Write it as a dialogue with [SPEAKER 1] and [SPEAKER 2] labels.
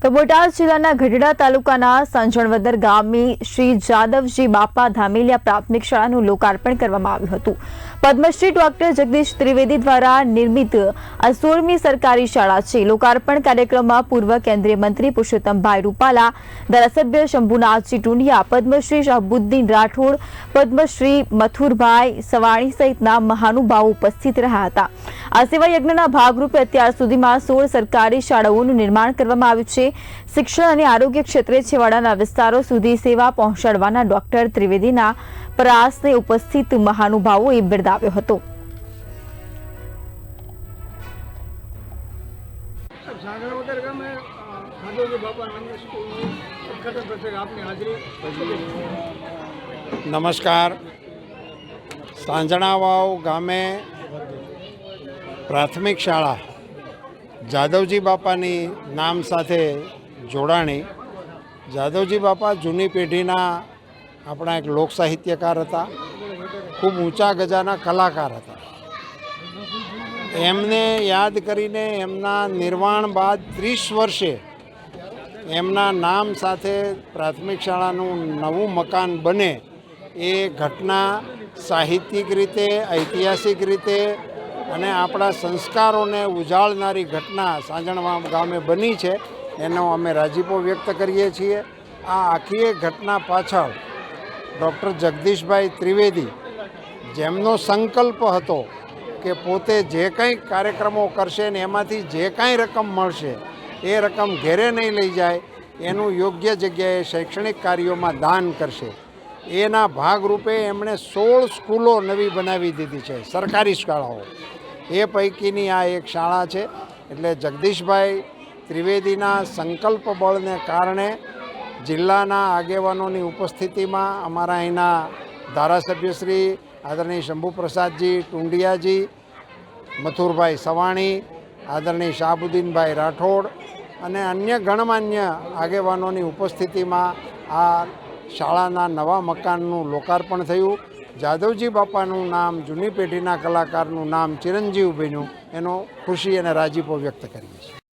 [SPEAKER 1] તો બોટાદ જિલ્લાના ગઢડા તાલુકાના સંજણવદર ગામે શ્રી જાદવજી બાપા ધામેલિયા પ્રાથમિક શાળાનું લોકાર્પણ કરવામાં આવ્યું હતું। પદ્મશ્રી ડોક્ટર જગદીશ ત્રિવેદી દ્વારા નિર્મિત આ 16મી સરકારી શાળા છે। લોકાર્પણ કાર્યક્રમમાં પૂર્વ કેન્દ્રીય મંત્રી પુરુષોત્તમભાઈ રૂપાલા, ધારાસભ્ય શંભુનાથજી ટુંડિયા, પદ્મશ્રી શાહબુદ્દીન રાઠોડ, પદ્મશ્રી મથુરભાઈ સવાણી સહિતના મહાનુભાવો ઉપસ્થિત રહ્યા હતા। આ સેવા યજ્ઞના ભાગરૂપે અત્યાર સુધીમાં 16 સરકારી શાળાઓનું નિર્માણ કરવામાં આવ્યું છે। શિક્ષણ અને આરોગ્ય ક્ષેત્રે છેવાડાના વિસ્તારો સુધી સેવા પહોંચાડવાના ડોક્ટર ત્રિવેદીના પ્રયાસને ઉપસ્થિત મહાનુભાવોએ બિરદાવ્યો હતો।
[SPEAKER 2] નમસ્કાર। સાંજણાવાવ ગામે પ્રાથમિક શાળા જાદવજી બાપાની નામ સાથે જોડાણી। જાદવજી બાપા જૂની પેઢીના આપણા એક લોક સાહિત્યકાર હતા, ખૂબ ઊંચા ગજાના કલાકાર હતા। એમને યાદ કરીને એમના નિર્વાણ બાદ 30 વર્ષે એમના નામ સાથે પ્રાથમિક શાળાનું નવું મકાન બને એ ઘટના સાહિત્યિક રીતે, ઐતિહાસિક રીતે અને આપણા સંસ્કારોને ઉજાળનારી ઘટના સાંજણવાવ ગામે બની છે, એનો અમે રાજીપો વ્યક્ત કરીએ છીએ। આ આખી ઘટના પાછળ ડૉક્ટર જગદીશભાઈ ત્રિવેદી, જેમનો સંકલ્પ હતો કે પોતે જે કંઈ કાર્યક્રમો કરશે ને એમાંથી જે કાંઈ રકમ મળશે એ રકમ ઘેરે નહીં લઈ જાય, એનું યોગ્ય જગ્યાએ શૈક્ષણિક કાર્યોમાં દાન કરશે। એના ભાગરૂપે એમણે 16 સ્કૂલો નવી બનાવી દીધી છે, સરકારી શાળાઓ। એ પૈકીની આ એક શાળા છે। એટલે જગદીશભાઈ ત્રિવેદીના સંકલ્પ બળને કારણે જિલ્લાના આગેવાનોની ઉપસ્થિતિમાં અમારા અહીંના ધારાસભ્યશ્રી આદરણીય શંભુપ્રસાદજી ટુંડિયાજી, મથુરભાઈ સવાણી, આદરણીય શાહબુદ્દીનભાઈ રાઠોડ અને અન્ય ગણમાન્ય આગેવાનોની ઉપસ્થિતિમાં આ શાળાના નવા મકાનનું લોકાર્પણ થયું। જાદવજી બાપાનું નામ, જૂની પેઢીના કલાકારનું નામ ચિરંજીવ બન્યું, એનો ખુશી અને રાજીપો વ્યક્ત કરીએ છીએ।